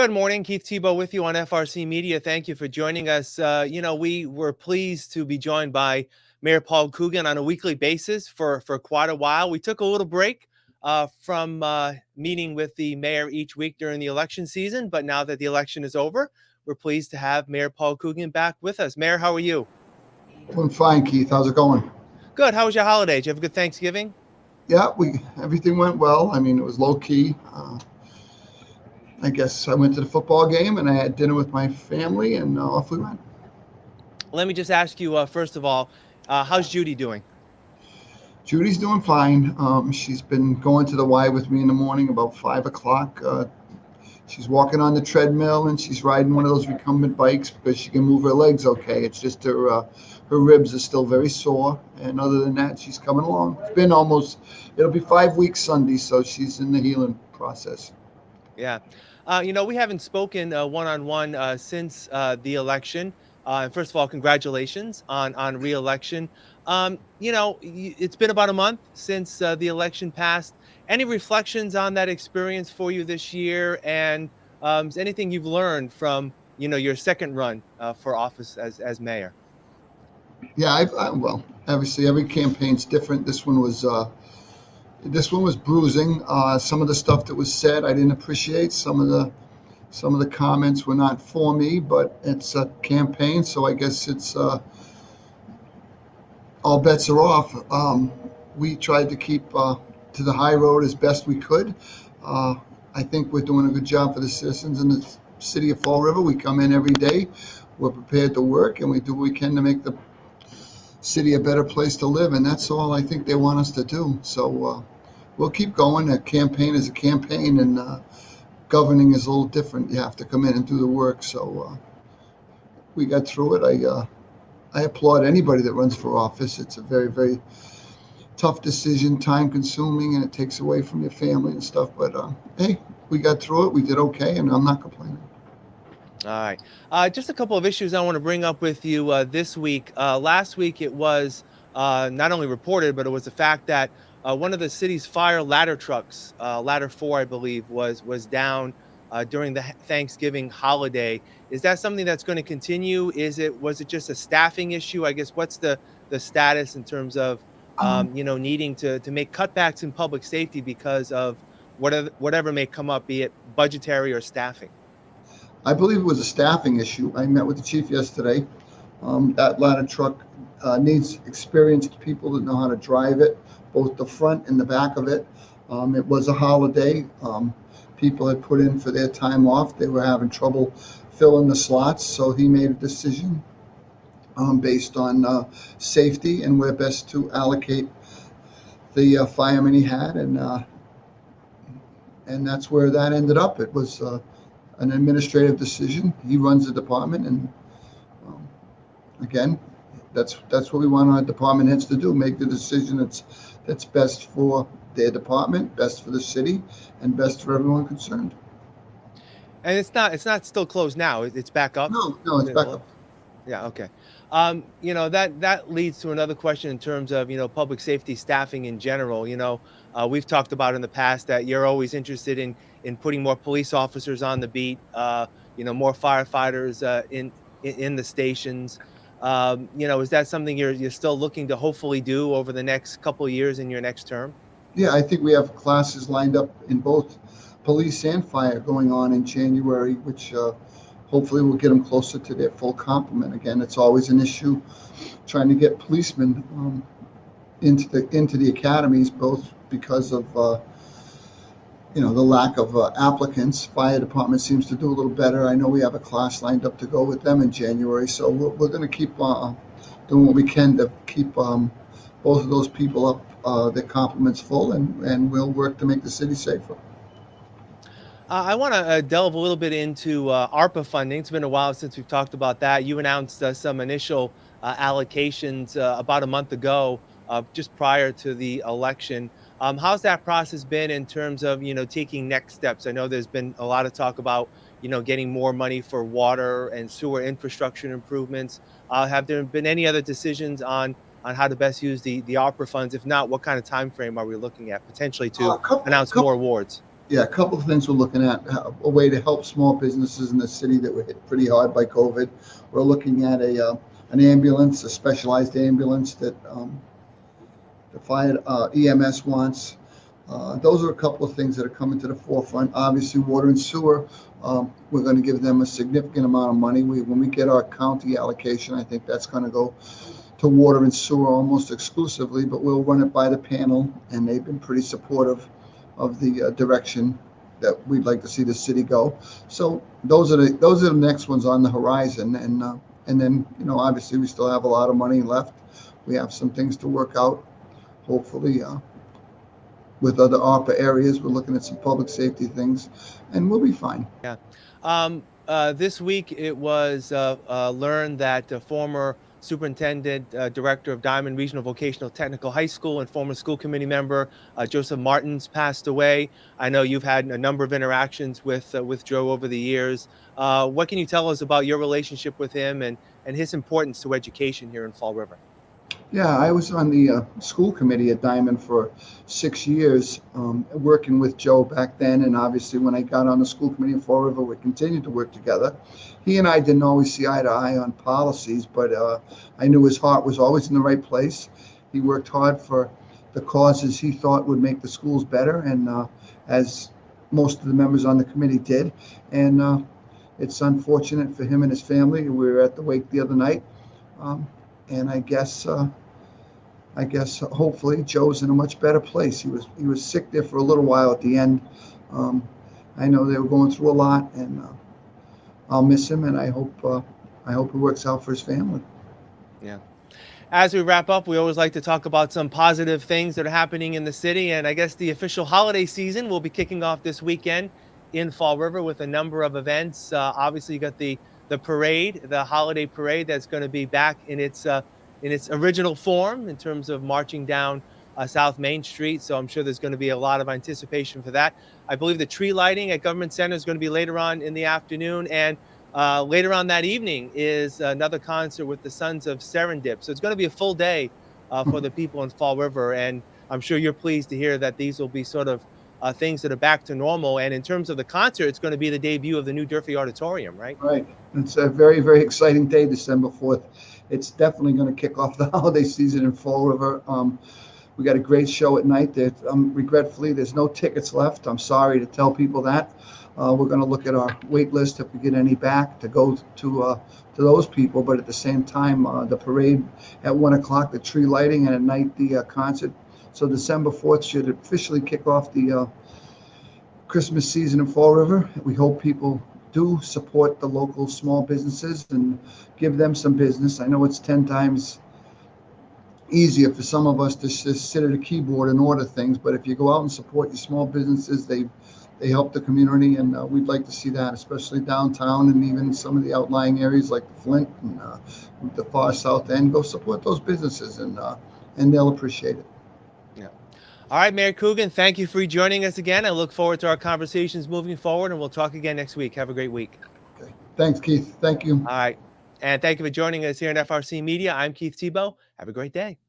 Good morning, Keith Tebow with you on FRC Media. Thank you for joining us. We were pleased to be joined by Mayor Paul Coogan on a weekly basis for quite a while. We took a little break from meeting with the mayor each week during the election season, but now that the election is over, we're pleased to have Mayor Paul Coogan back with us. Mayor, how are you? Doing fine, Keith. How's it going? Good. How was your holiday? Did you have a good Thanksgiving? Yeah, everything went well. I mean, it was low key. I guess I went to the football game and I had dinner with my family, and off we went. Let me just ask you, first of all, how's Judy doing? Judy's doing fine. She's been going to the Y with me in the morning about 5 o'clock. She's walking on the treadmill and she's riding one of those recumbent bikes because she can move her legs okay. It's just her ribs are still very sore, and other than that, she's coming along. It'll be 5 weeks Sunday, so she's in the healing process. Yeah. We haven't spoken one-on-one since the election. And first of all, congratulations on reelection. It's been about a month since the election passed. Any reflections on that experience for you this year, and is anything you've learned from your second run for office as mayor? Yeah, well, obviously every campaign's different. This one was bruising. Some of the stuff that was said, I didn't appreciate. Some of the comments were not for me, but it's a campaign, so I guess it's all bets are off. We tried to keep to the high road as best we could. Uh, I think we're doing a good job for the citizens in the city of Fall River. We come in every day. We're prepared to work, and we do what we can to make the city a better place to live, and that's all I think they want us to do. So we'll keep going. A campaign is a campaign, and governing is a little different. You have to come in and do the work. So we got through it. I applaud anybody that runs for office. It's a very, very tough decision, time consuming, and it takes away from your family and stuff. But hey, we got through it. We did okay, and I'm not complaining. All right. Just a couple of issues I want to bring up with you this week. Last week, it was not only reported, but it was the fact that one of the city's fire ladder trucks, ladder 4, I believe, was down during the Thanksgiving holiday. Is that something that's going to continue? Was it just a staffing issue? I guess what's the status in terms of needing to make cutbacks in public safety because of whatever may come up, be it budgetary or staffing? I believe it was a staffing issue. I met with the chief yesterday. That ladder truck needs experienced people that know how to drive it, both the front and the back of it. It was a holiday. People had put in for their time off. They were having trouble filling the slots, so he made a decision based on safety and where best to allocate the firemen he had, and that's where that ended up. It was an administrative decision. He runs the department, and um, again, that's what we want our department heads to do: make the decision that's best for their department, best for the city, and best for everyone concerned. And it's not still closed now. It's back up. No, no, it's back up. Yeah, okay. That leads to another question in terms of, public safety staffing in general. We've talked about in the past that you're always interested in putting more police officers on the beat, more firefighters in the stations. Is that something you're still looking to hopefully do over the next couple of years in your next term? Yeah, I think we have classes lined up in both police and fire going on in January, which hopefully will get them closer to their full complement. Again, it's always an issue trying to get policemen into the academies, both because of the lack of applicants. Fire department seems to do a little better. I know we have a class lined up to go with them in January, so we're going to keep doing what we can to keep both of those people up, their complements full, and we'll work to make the city safer. I want to delve a little bit into ARPA funding. It's been a while since we've talked about that. You announced some initial allocations about a month ago, just prior to the election. How's that process been in terms of, taking next steps? I know there's been a lot of talk about, getting more money for water and sewer infrastructure improvements. Have there been any other decisions on how to best use the ARPA funds? If not, what kind of time frame are we looking at potentially to A couple, announce more couple awards? Yeah, a couple of things we're looking at. A way to help small businesses in the city that were hit pretty hard by COVID. We're looking at an ambulance, a specialized ambulance that the fire EMS wants. Those are a couple of things that are coming to the forefront. Obviously, water and sewer, we're going to give them a significant amount of money. When we get our county allocation, I think that's going to go to water and sewer almost exclusively, but we'll run it by the panel, and they've been pretty supportive of the direction that we'd like to see the city go. So those are the next ones on the horizon, and then obviously we still have a lot of money left. We have some things to work out. Hopefully, with other ARPA areas, we're looking at some public safety things, and we'll be fine. Yeah. This week it was learned that the former superintendent, director of Diman Regional Vocational Technical High School and former school committee member Joseph Martens passed away. I know you've had a number of interactions with Joe over the years. What can you tell us about your relationship with him and his importance to education here in Fall River? Yeah, I was on the school committee at Diman for 6 years, working with Joe back then. And obviously, when I got on the school committee in Fall River, we continued to work together. He and I didn't always see eye to eye on policies, but I knew his heart was always in the right place. He worked hard for the causes he thought would make the schools better, and as most of the members on the committee did. And it's unfortunate for him and his family. We were at the wake the other night. And I guess hopefully Joe's in a much better place. He was sick there for a little while at the end. I know they were going through a lot, and I'll miss him, and I hope it works out for his family. Yeah. As we wrap up, we always like to talk about some positive things that are happening in the city, and I guess the official holiday season will be kicking off this weekend in Fall River with a number of events. Obviously, you got the parade, the holiday parade that's going to be back in its original form in terms of marching down South Main Street. So I'm sure there's going to be a lot of anticipation for that. I believe the tree lighting at Government Center is going to be later on in the afternoon, and later on that evening is another concert with the Sons of Serendip. So it's going to be a full day for the people in Fall River, and I'm sure you're pleased to hear that these will be sort of things that are back to normal. And in terms of the concert, it's going to be the debut of the new Durfee Auditorium, right? Right. It's a very, very exciting day, December 4th. It's definitely going to kick off the holiday season in Fall River. We got a great show at night. Regretfully, there's no tickets left. I'm sorry to tell people that. We're going to look at our wait list if we get any back to go to those people. But at the same time, the parade at 1 o'clock, the tree lighting, and at night the concert. So December 4th should officially kick off the Christmas season in Fall River. We hope people do support the local small businesses and give them some business. I know it's 10 times easier for some of us to just sit at a keyboard and order things, but if you go out and support your small businesses, they help the community, and we'd like to see that, especially downtown and even some of the outlying areas like the Flint and the far south end. Go support those businesses, and they'll appreciate it. Yeah. All right, Mayor Coogan, thank you for joining us again. I look forward to our conversations moving forward, and we'll talk again next week. Have a great week. Okay. Thanks, Keith. Thank you. All right. And thank you for joining us here at FRC Media. I'm Keith Tebow. Have a great day.